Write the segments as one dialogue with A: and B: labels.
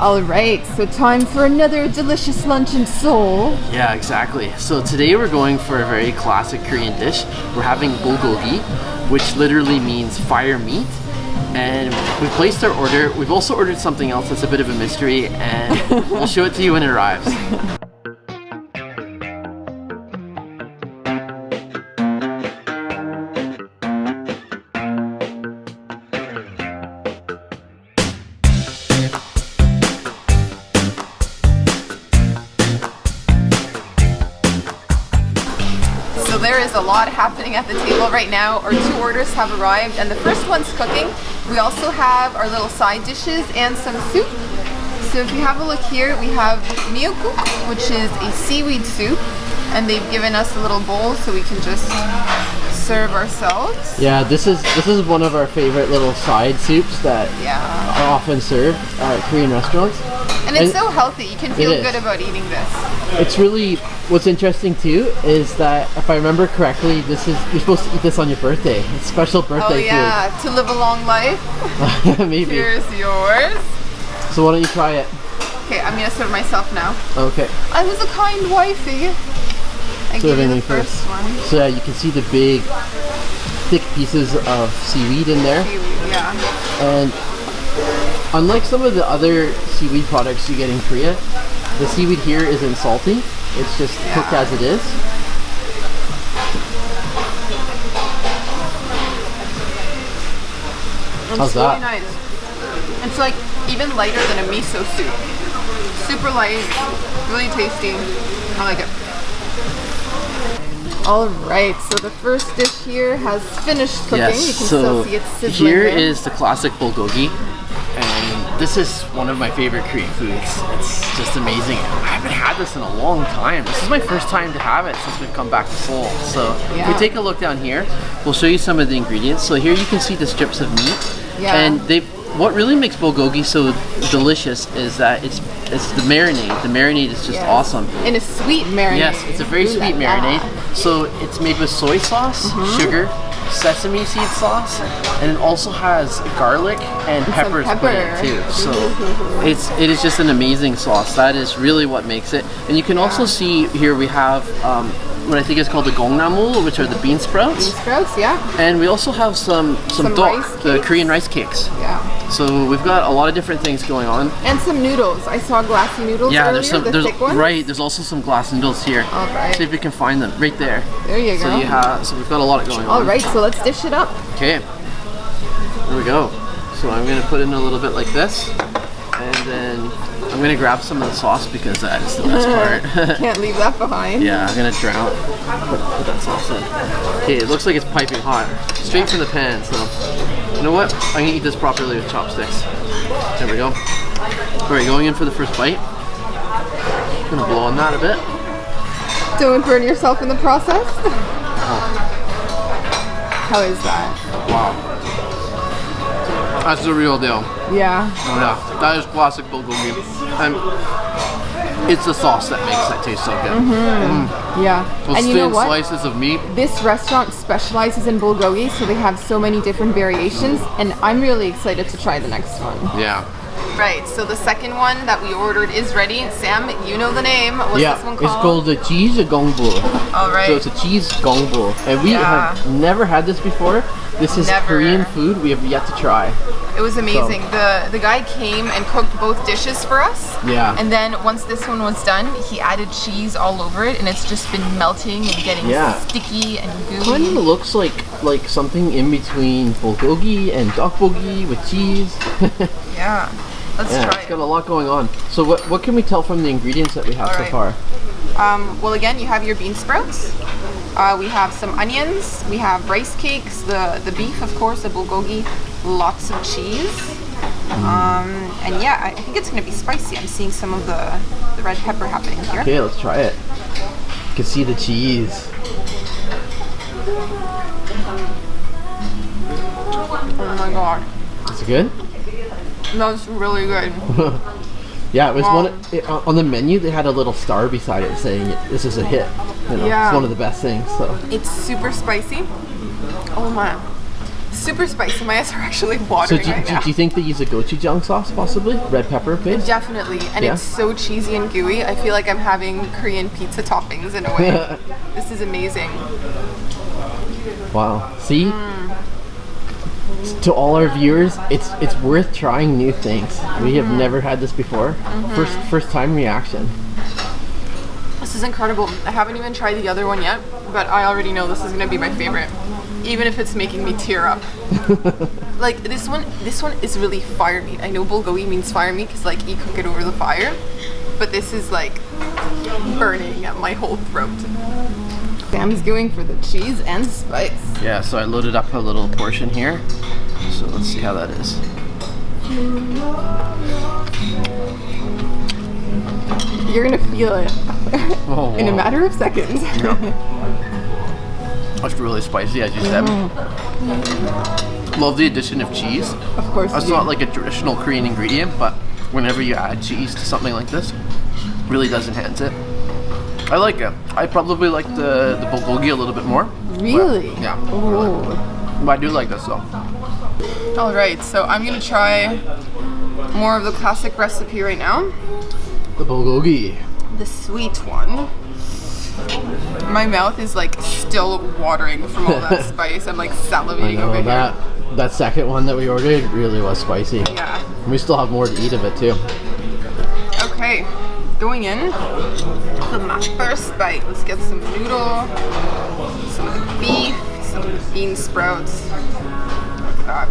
A: Alright, so time for another delicious lunch in Seoul.
B: Yeah, exactly. So today we're going for a very classic Korean dish. We're having bulgogi, which literally means fire meat. And we placed our order. We've also ordered something else that's a bit of a mystery, and we'll show it to you when it arrives.
A: So there is a lot happening at the table right now. Our 2 orders have arrived and the first one's cooking. We also have our little side dishes and some soup. So if you have a look here, we have Miyeok, which is a seaweed soup, and they've given us a little bowl so we can just serve ourselves.
B: Yeah, this is one of our favorite little side soups that are often served at Korean restaurants.
A: And it's so healthy, you can feel good about eating this.
B: It's really, what's interesting too is that if I remember correctly, you're supposed to eat this on your birthday. It's special birthday food.
A: To live a long life.
B: Maybe.
A: Here's yours.
B: So why don't you try it?
A: Okay, I'm gonna serve myself now.
B: Okay.
A: I was a kind wifey. I give you the first one.
B: So yeah, you can see the big, thick pieces of seaweed in there.
A: Seaweed, yeah.
B: And unlike some of the other seaweed products you get in Korea, the seaweed here isn't salty. It's just cooked as it is. How's that?
A: Really nice. It's like even lighter than a miso soup. Super light, really tasty. I like it. Alright, so the first dish here has finished cooking.
B: Yes,
A: you can still see it sizzling
B: here
A: there.
B: is the classic bulgogi, and this is one of my favorite Korean foods. It's just amazing. I haven't had this in a long time. This is my first time to have it since we've come back to Seoul. So if we take a look down here, we'll show you some of the ingredients. So here you can see the strips of meat, and what really makes bulgogi so delicious is that it's the marinade. The marinade is just awesome.
A: And a sweet marinade.
B: Yes, it's a very sweet marinade. So it's made with soy sauce, sugar, sesame seed sauce, and it also has garlic and peppers put in too. So it is just an amazing sauce. That is really what makes it. And you can also see here we have what I think is called the gongnamul, which are the bean sprouts.
A: Bean sprouts, yeah.
B: And we also have some dok, the Korean rice cakes.
A: Yeah.
B: So we've got a lot of different things going on.
A: And some noodles. I saw glassy noodles earlier, the thick ones.
B: Right, there's also some glass noodles here.
A: All right.
B: See if we can find them right there.
A: There you go.
B: So we've got a lot going on.
A: All right, so let's dish it up.
B: Okay. Here we go. So I'm going to put in a little bit like this, and then I'm going to grab some of the sauce because that is the best part.
A: Can't leave that behind.
B: Yeah, I'm going to drown. Put that sauce in. Okay, it looks like it's piping hot. Straight from the pan, so you know what? I'm going to eat this properly with chopsticks. There we go. Alright, going in for the first bite. I'm going to blow on that a bit.
A: Don't burn yourself in the process. How is that?
B: Wow. That's the real deal.
A: Yeah.
B: Oh yeah, that is classic bulgogi. And it's the sauce that makes that taste so good.
A: Yeah.
B: Those
A: and you know
B: thin
A: what?
B: slices of meat.
A: This restaurant specializes in bulgogi, so they have so many different variations, and I'm really excited to try the next one.
B: Yeah.
A: Right, so the second one that we ordered is ready. Sam, you know the name. What's this one called?
B: It's called the cheese Kongbul.
A: Alright.
B: So it's a cheese Kongbul. And we have never had this before. This is Korean food we have yet to try.
A: It was amazing. So, the guy came and cooked both dishes for us.
B: Yeah.
A: And then once this one was done, he added cheese all over it, and it's just been melting and getting sticky and gooey.
B: Kind of looks like something in between bulgogi and tteokbokki with cheese.
A: Yeah. Let's try
B: it's got a lot going on. So what can we tell from the ingredients that we have so far?
A: Well, again, you have your bean sprouts. We have some onions. We have rice cakes, the beef, of course, the bulgogi, lots of cheese. And yeah, I think it's going to be spicy. I'm seeing some of the red pepper happening here.
B: Okay, let's try it. You can see the cheese.
A: Oh my god.
B: Is it good?
A: That's really good.
B: Yeah, it was on the menu. They had a little star beside it saying this is a hit. You know, it's one of the best things. So
A: it's super spicy. Oh my! super spicy. My eyes are actually
B: So
A: watering right now.
B: do you think they use a gochujang sauce possibly? Red pepper paste?
A: Definitely, and
B: Yeah?
A: it's so cheesy and gooey. I feel like I'm having Korean pizza toppings in a way. This is amazing.
B: Wow. See? To all our viewers, it's worth trying new things. We have never had this before. First time reaction.
A: This is incredible. I haven't even tried the other one yet, but I already know this is gonna be my favorite, even if it's making me tear up. Like this one is really fire meat. I know bulgogi means fire meat because like you cook it over the fire, but this is like burning at my whole throat. Sam's going for the cheese and spice.
B: Yeah, so I loaded up a little portion here. So let's see how that is.
A: You're gonna feel it
B: Oh,
A: in a matter of seconds.
B: That's really spicy, as you said. Love the addition of cheese.
A: Of course.
B: That's not like a traditional Korean ingredient, but whenever you add cheese to something like this, really does enhance it. I like it. I probably like the bulgogi a little bit more.
A: Really?
B: But, yeah.
A: Oh.
B: But I do like this though.
A: All right, so I'm gonna try more of the classic recipe right now.
B: The bulgogi.
A: The sweet one. My mouth is like still watering from all that spice. I'm like salivating over here.
B: That second one that we ordered really was spicy.
A: Yeah.
B: We still have more to eat of it too.
A: Okay, going in. The first bite. Let's get some noodle, some of the beef, some bean sprouts. Look at that.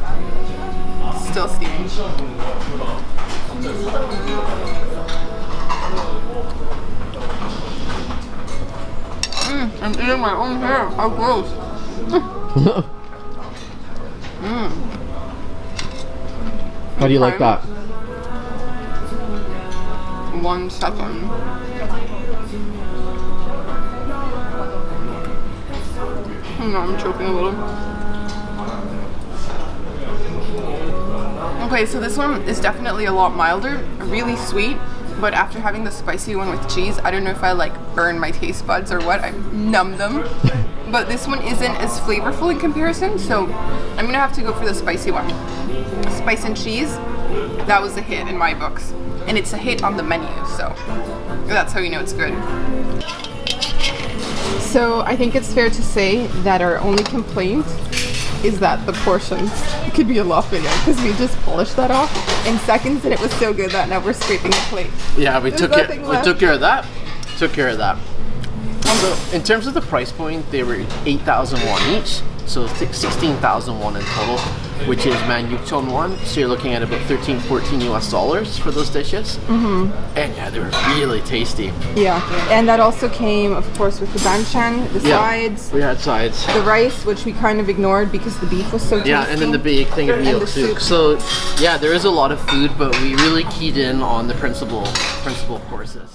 A: Still steaming. I'm eating my own hair. How gross.
B: How do you like that?
A: 1 second. Hang on, I'm choking a little. Okay, so this one is definitely a lot milder, really sweet, but after having the spicy one with cheese, I don't know if I like burn my taste buds or what, I numb them. But this one isn't as flavorful in comparison, so I'm gonna have to go for the spicy one. Spice and cheese, that was a hit in my books. And it's a hit on the menu, so that's how you know it's good. So I think it's fair to say that our only complaint is that the portions could be a lot bigger because we just polished that off in seconds and it was so good that now we're scraping the plate.
B: Yeah, we took care of that. Took care of that. So in terms of the price point, they were 8,000 won each, so 16,000 won in total, which is Miyeok won. So you're looking at about 13, 14 US dollars for those dishes. And yeah, they were really tasty.
A: Yeah, and that also came, of course, with the banchan, the sides.
B: We had sides.
A: The rice, which we kind of ignored because the beef was so tasty.
B: Yeah, and then the big thing of Miyeok soup. So yeah, there is a lot of food, but we really keyed in on the principal courses.